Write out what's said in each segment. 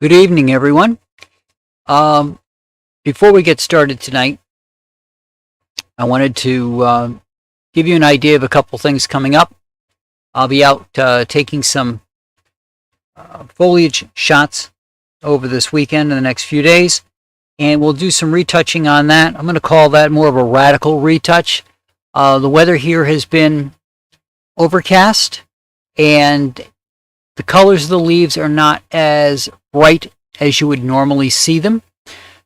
Good evening, everyone. Before we get started tonight, I wanted to give you an idea of a couple things coming up. I'll be out taking some foliage shots over this weekend in the next few days, and we'll do some retouching on that. I'm going to call that more of a radical retouch. The weather here has been overcast, and the colors of the leaves are not as bright as you would normally see them.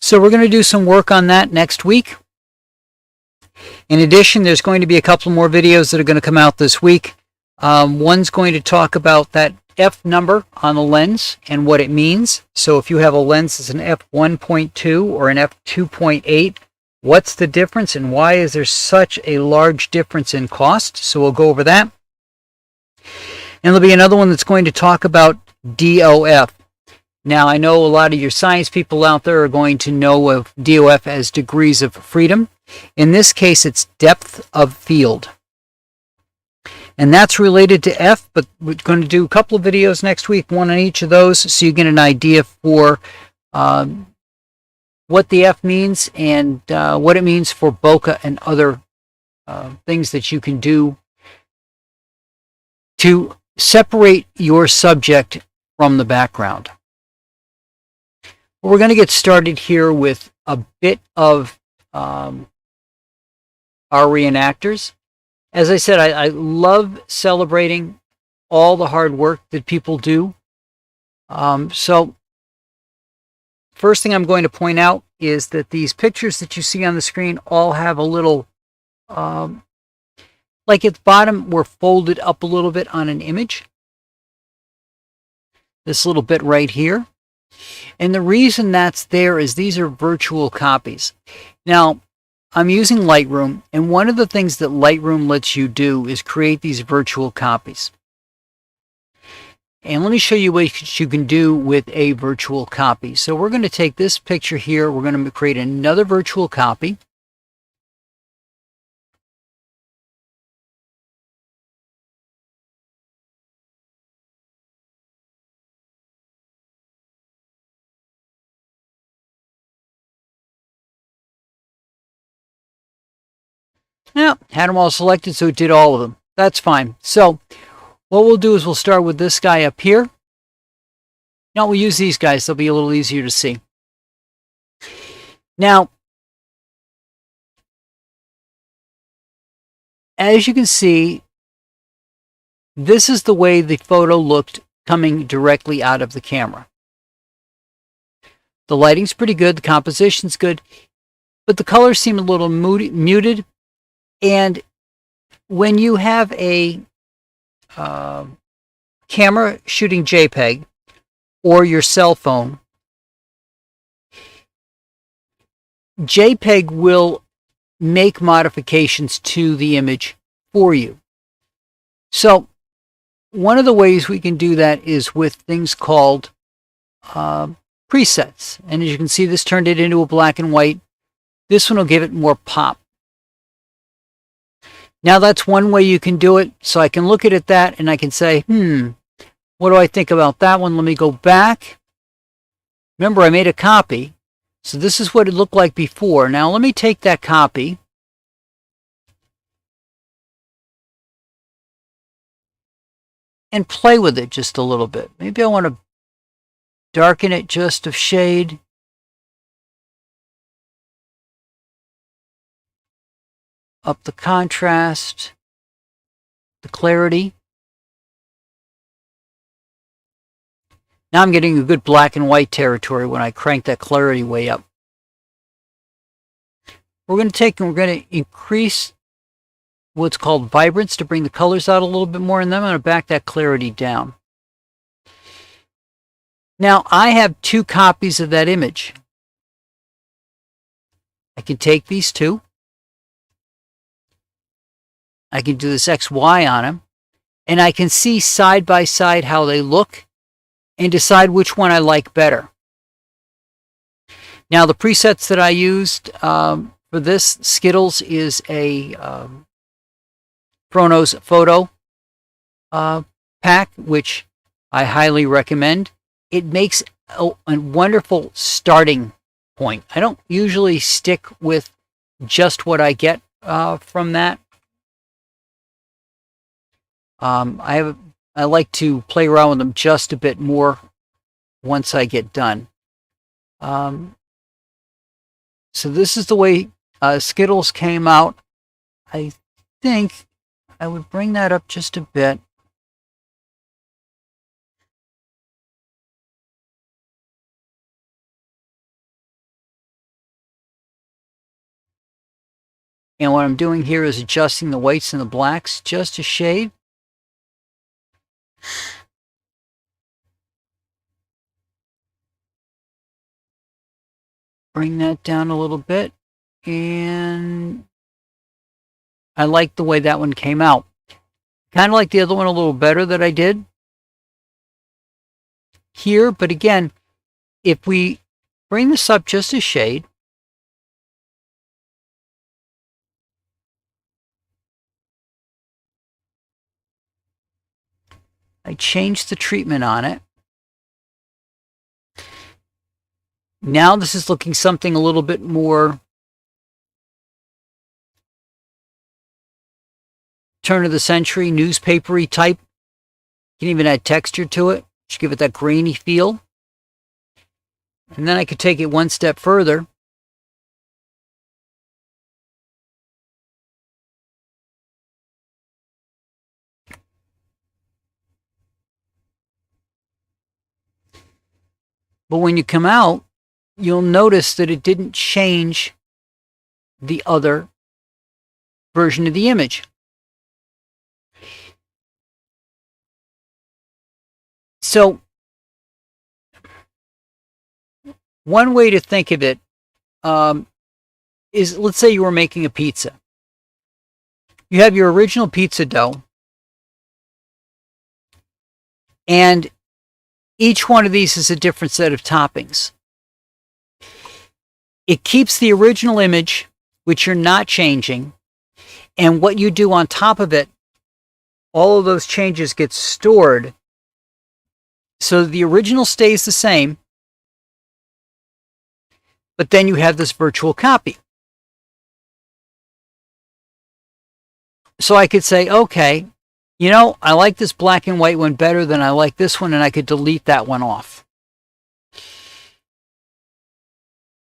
So we're going to do some work on that next week. In addition, there's going to be a couple more videos that are going to come out this week. One's going to talk about that F number on the lens and what it means. So if you have a lens that's an f1.2 or an f2.8, what's the difference and why is there such a large difference in cost? So we'll go over that. And there'll be another one that's going to talk about DOF. Now, I know a lot of your science people out there are going to know of DOF as degrees of freedom. In this case, it's depth of field. And that's related to F, but we're going to do a couple of videos next week, one on each of those, so you get an idea for what the F means and what it means for bokeh and other things that you can do to separate your subject from the background. Well, we're going to get started here with a bit of our reenactors. As I said, I love celebrating all the hard work that people do. So first thing I'm going to point out is that these pictures that you see on the screen all have a little like at the bottom, we're folded up a little bit on an image. This little bit right here. And the reason that's there is these are virtual copies. Now, I'm using Lightroom, and one of the things that Lightroom lets you do is create these virtual copies. And let me show you what you can do with a virtual copy. So we're going to take this picture here. We're going to create another virtual copy. Yeah, had them all selected, so it did all of them. That's fine. So what we'll do is we'll start with this guy up here. Now we'll use these guys. They'll be a little easier to see. Now, as you can see, this is the way the photo looked coming directly out of the camera. The lighting's pretty good. The composition's good. But the colors seem a little muted. And when you have a camera shooting JPEG or your cell phone, JPEG will make modifications to the image for you. So one of the ways we can do that is with things called presets. And as you can see, this turned it into a black and white. This one will give it more pop. Now that's one way you can do it. So I can look at that and I can say, what do I think about that one? Let me go back. Remember, I made a copy. So this is what it looked like before. Now let me take that copy. And play with it just a little bit. Maybe I want to darken it just a shade. Up the contrast, the clarity. Now I'm getting a good black and white territory when I crank that clarity way up. We're going to take and we're going to increase what's called vibrance to bring the colors out a little bit more, and then I'm going to back that clarity down. Now I have two copies of that image. I can take these two. I can do this XY on them, and I can see side by side how they look and decide which one I like better. Now, the presets that I used for this, Skittles is a Chronos photo pack, which I highly recommend. it makes a wonderful starting point. I don't usually stick with just what I get from that. I like to play around with them just a bit more once I get done. So this is the way Skittles came out. I think I would bring that up just a bit. And what I'm doing here is adjusting the whites and the blacks just a shade. Bring that down a little bit. And I like the way that one came out. Kind of like the other one a little better that I did here. But again, if we bring this up just a shade, I changed the treatment on it. Now this is looking something a little bit more turn of the century, newspapery type. You can even add texture to it. Just give it that grainy feel. And then I could take it one step further. But when you come out, you'll notice that it didn't change the other version of the image. So one way to think of it is, let's say you were making a pizza. You have your original pizza dough, and each one of these is a different set of toppings. It keeps the original image, which you're not changing, and what you do on top of it, all of those changes get stored. So the original stays the same, but then you have this virtual copy. So I could say, okay, you know, I like this black and white one better than I like this one, and I could delete that one off.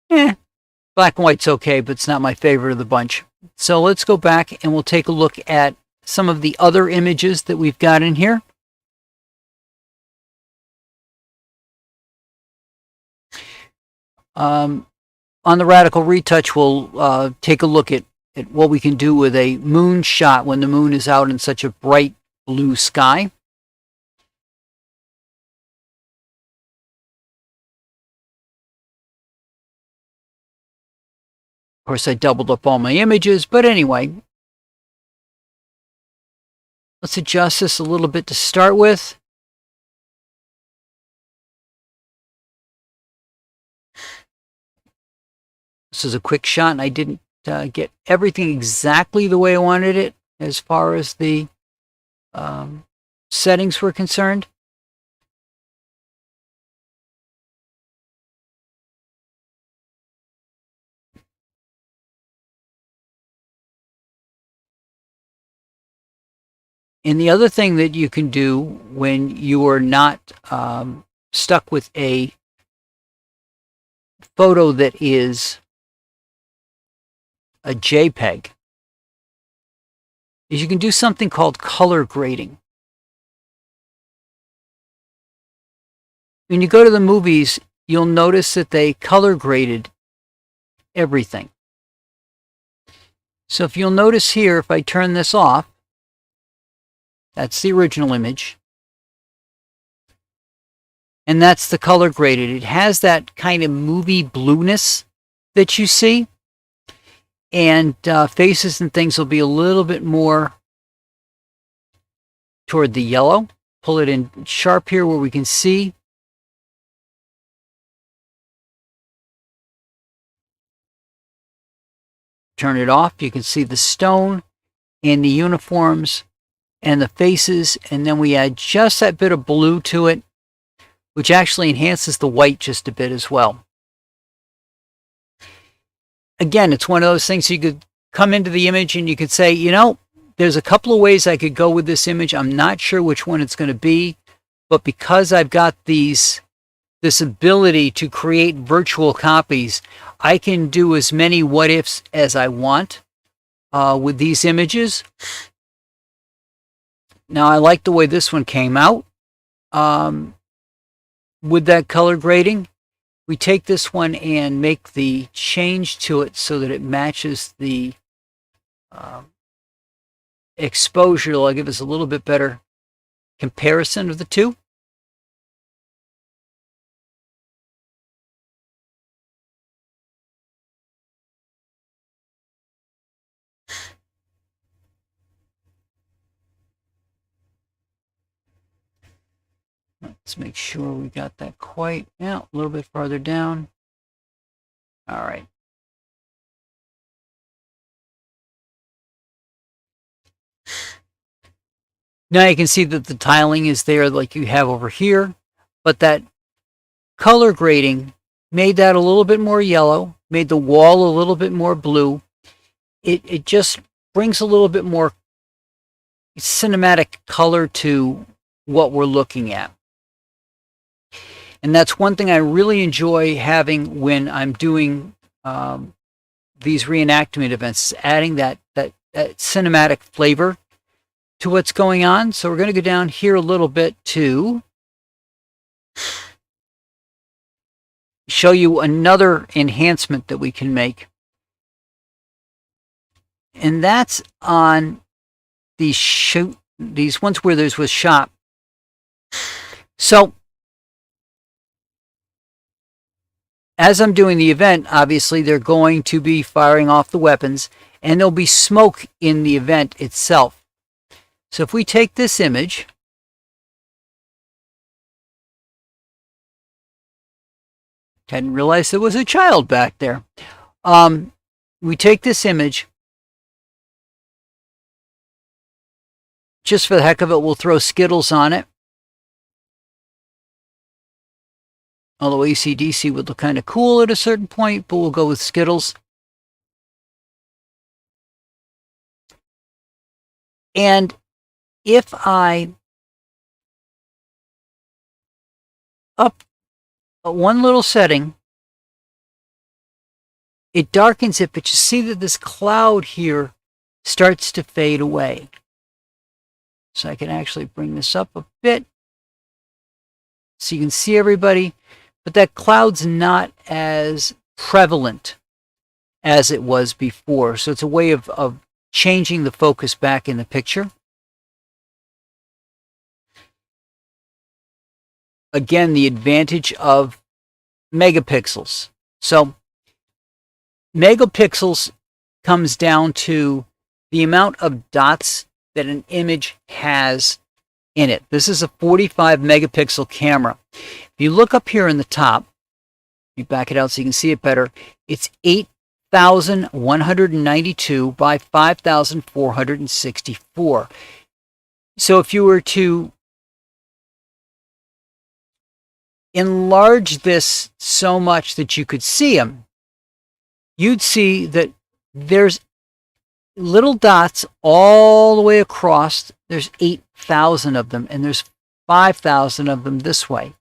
Black and white's okay, but it's not my favorite of the bunch. So let's go back and we'll take a look at some of the other images that we've got in here. On the radical retouch, we'll take a look at what we can do with a moon shot when the moon is out in such a bright blue sky. Of course, I doubled up all my images, but anyway, let's adjust this a little bit to start with. This is a quick shot, and I didn't get everything exactly the way I wanted it as far as the settings were concerned. And the other thing that you can do when you are not stuck with a photo that is a JPEG is you can do something called color grading. When you go to the movies, you'll notice that they color graded everything. So if you'll notice here, if I turn this off, that's the original image. And that's the color graded. It has that kind of movie blueness that you see. And faces and things will be a little bit more toward the yellow. Pull it in sharp here where we can see. Turn it off. You can see the stone and the uniforms and the faces. And then we add just that bit of blue to it which actually enhances the white just a bit as well. Again, it's one of those things you could come into the image and you could say, you know, there's a couple of ways I could go with this image. I'm not sure which one it's going to be, but because I've got this ability to create virtual copies, I can do as many what ifs as I want with these images. Now, I like the way this one came out with that color grading. We take this one and make the change to it so that it matches the exposure. It'll give us a little bit better comparison of the two. Let's make sure we got that quite out, a little bit farther down. All right. Now you can see that the tiling is there like you have over here, but that color grading made that a little bit more yellow, made the wall a little bit more blue. It just brings a little bit more cinematic color to what we're looking at. And that's one thing I really enjoy having when I'm doing these reenactment events, adding that cinematic flavor to what's going on. So we're going to go down here a little bit to show you another enhancement that we can make. And that's on these ones where there's was shot. So as I'm doing the event, obviously they're going to be firing off the weapons, and there'll be smoke in the event itself. So if we take this image, hadn't realized there was a child back there. We take this image, just for the heck of it, we'll throw Skittles on it. Although AC/DC would look kind of cool at a certain point, but we'll go with Skittles. And if I up one little setting, it darkens it, but you see that this cloud here starts to fade away. So I can actually bring this up a bit so you can see everybody. But that cloud's not as prevalent as it was before. So it's a way of changing the focus back in the picture. Again, the advantage of megapixels. So megapixels comes down to the amount of dots that an image has in it. This is a 45 megapixel camera. If you look up here in the top, you back it out so you can see it better, it's 8,192 by 5,464. So if you were to enlarge this so much that you could see them, you'd see that there's little dots all the way across. There's 8,000 of them, and there's 5,000 of them this way.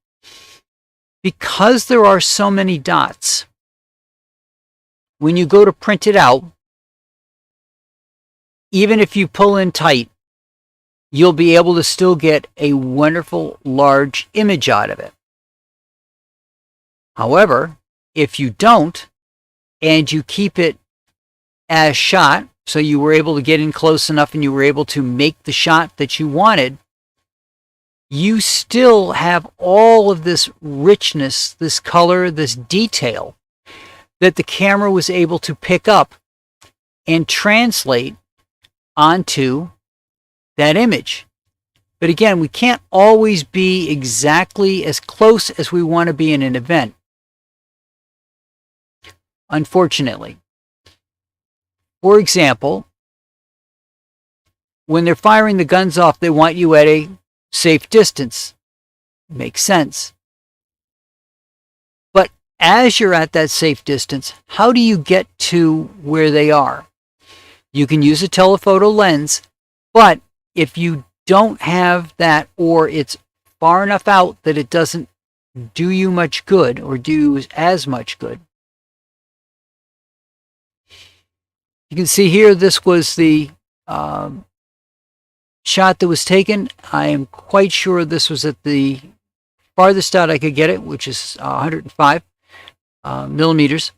Because there are so many dots, when you go to print it out, even if you pull in tight, you'll be able to still get a wonderful large image out of it. However, if you don't, and you keep it as shot, so you were able to get in close enough and you were able to make the shot that you wanted, you still have all of this richness, this color, this detail that the camera was able to pick up and translate onto that image. But again, we can't always be exactly as close as we want to be in an event, unfortunately. For example, when they're firing the guns off, they want you at a safe distance. Makes sense. as you're at that safe distance, how do you get to where they are? You can use a telephoto lens, but if you don't have that, or it's far enough out that it doesn't do you much good or do as much good. You can see here, this was the shot that was taken. I am quite sure this was at the farthest out I could get it, which is 105 millimeters.